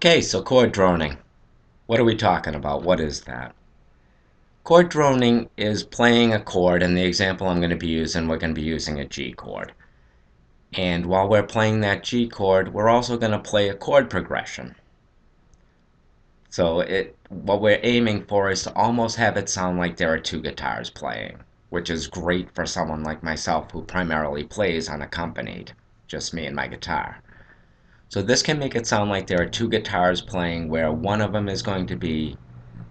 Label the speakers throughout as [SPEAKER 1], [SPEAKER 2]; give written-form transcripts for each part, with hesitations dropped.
[SPEAKER 1] Okay, so chord droning. What are we talking about? What is that? Chord droning is playing a chord. In the example I'm going to be using, we're going to be using a G chord. And while we're playing that G chord, we're also going to play a chord progression. So what we're aiming for is to almost have it sound like there are two guitars playing, which is great for someone like myself who primarily plays unaccompanied, just me and my guitar. So this can make it sound like there are two guitars playing where one of them is going to be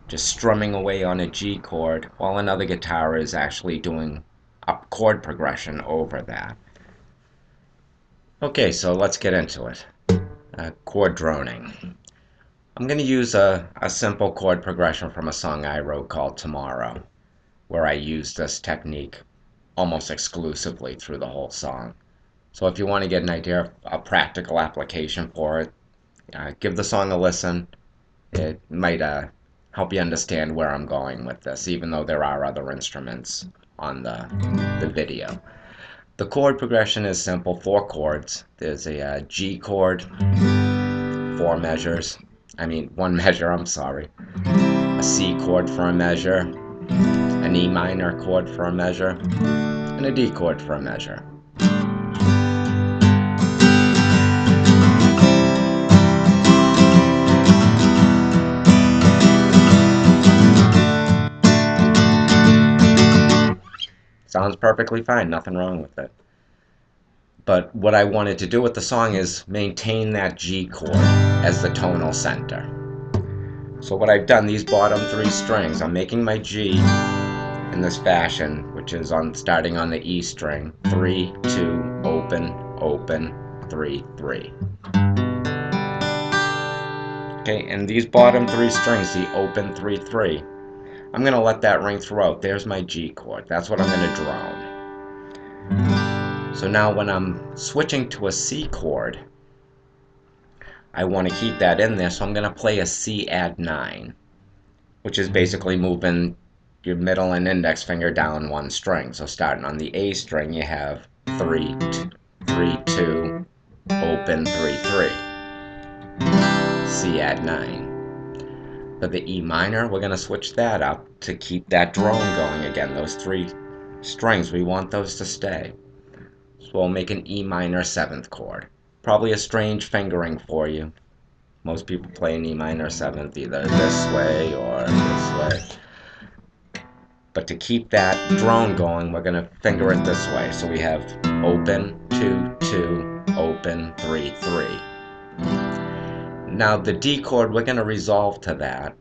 [SPEAKER 1] just strumming away on a G chord while another guitar is actually doing a chord progression over that. Okay, so let's get into it. Chord droning. I'm going to use a simple chord progression from a song I wrote called Tomorrow, where I use this technique almost exclusively through the whole song. So if you want to get an idea of a practical application for it, give the song a listen. It might help you understand where I'm going with this, even though there are other instruments on the video. The chord progression is simple, 4 chords. There's a G chord, 4 measures. I mean, 1 measure, I'm sorry. A C chord for a measure, an E minor chord for a measure, and a D chord for a measure. Sounds perfectly fine, nothing wrong with it. But what I wanted to do with the song is maintain that G chord as the tonal center. So what I've done, these bottom 3 strings, I'm making my G in this fashion, which is starting on the E string, 3, 2, open, open, 3, 3. Okay, and these bottom 3 strings, the open 3, 3, I'm going to let that ring throughout. There's my G chord. That's what I'm going to drone. So now when I'm switching to a C chord, I want to keep that in there, so I'm going to play a C add 9, which is basically moving your middle and index finger down 1 string. So starting on the A string, you have 3, 3, 2, open, 3, 3. C add 9. For the E minor, we're going to switch that up to keep that drone going again. Those 3 strings, we want those to stay. So we'll make an E minor 7th chord. Probably a strange fingering for you. Most people play an E minor 7th either this way or this way. But to keep that drone going, we're going to finger it this way. So we have open, 2, 2, open, 3, 3. Now the D chord, we're going to resolve to that.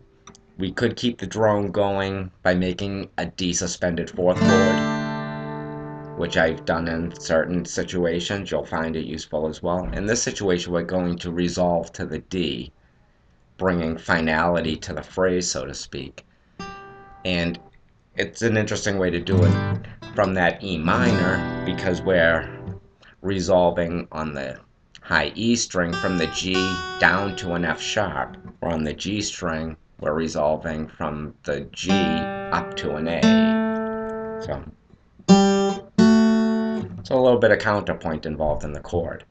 [SPEAKER 1] We could keep the drone going by making a D suspended 4th chord, which I've done in certain situations. You'll find it useful as well. In this situation, we're going to resolve to the D, bringing finality to the phrase, so to speak. And it's an interesting way to do it from that E minor, because we're resolving on the high E string from the G down to an F sharp, or on the G string we're resolving from the G up to an A. So a little bit of counterpoint involved in the chord.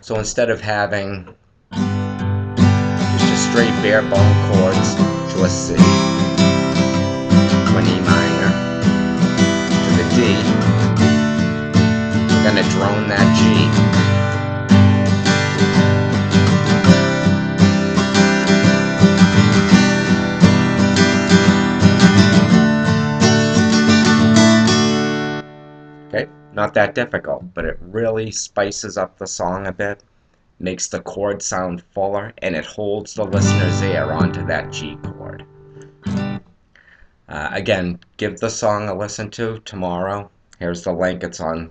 [SPEAKER 1] So instead of having just a straight bare bone chords to a C, to an E minor, to the D, we're going to drone that G. Okay, not that difficult, but it really spices up the song a bit, makes the chord sound fuller, and it holds the listener's ear onto that G chord. Again, give the song a listen to tomorrow. Here's the link. It's on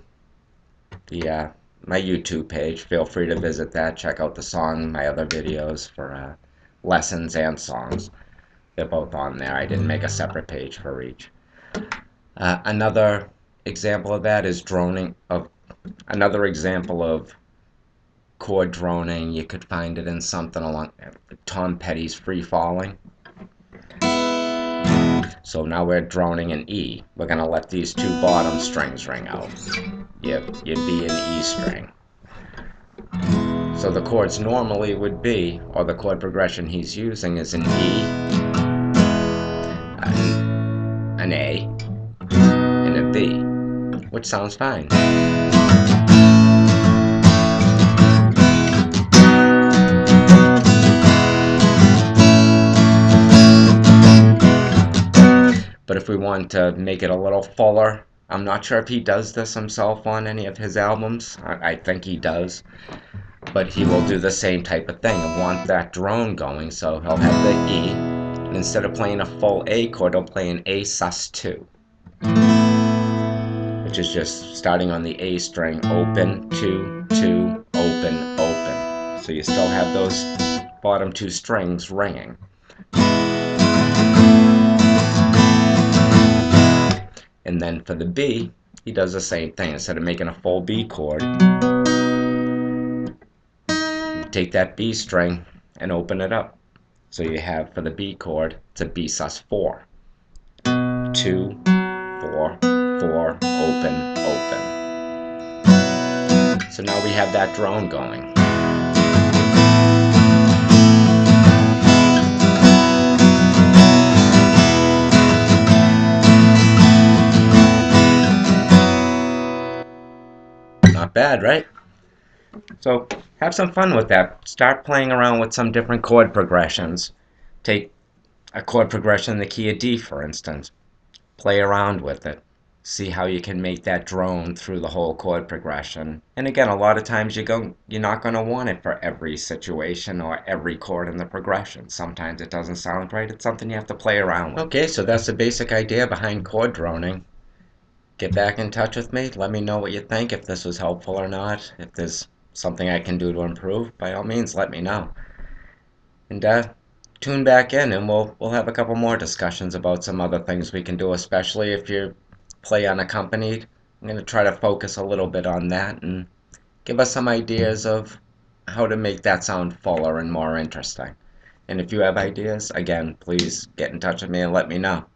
[SPEAKER 1] the my YouTube page. Feel free to visit that. Check out the song, my other videos for lessons and songs. They're both on there. I didn't make a separate page for each. Another example of that is droning. Another example of chord droning, you could find it in something along Tom Petty's Free Falling. So now we're droning an E. We're going to let these 2 bottom strings ring out. Your B and E string. So the chords normally would be, or the chord progression he's using is an E, an A, and a B, which sounds fine. But if we want to make it a little fuller, I'm not sure if he does this himself on any of his albums. I think he does. But he will do the same type of thing and want that drone going, so he'll have the E, and instead of playing a full A chord, he'll play an A sus2, which is just starting on the A string, open, 2, 2, open, open. So you still have those bottom two strings ringing. And then for the B, he does the same thing. Instead of making a full B chord, take that B string and open it up. So you have, for the B chord, it's a B sus4. 2, 4, 4, open, open. So now we have that drone going. Not bad, right? So have some fun with that. Start playing around with some different chord progressions. Take a chord progression in the key of D, for instance. Play around with it. See how you can make that drone through the whole chord progression. And again, a lot of times you're not going to want it for every situation or every chord in the progression. Sometimes it doesn't sound right. It's something you have to play around with. Okay, so that's the basic idea behind chord droning. Get back in touch with me. Let me know what you think, if this was helpful or not. If there's something I can do to improve, by all means, let me know. And tune back in, and we'll have a couple more discussions about some other things we can do, especially if you play unaccompanied. I'm going to try to focus a little bit on that and give us some ideas of how to make that sound fuller and more interesting. And if you have ideas, again, please get in touch with me and let me know.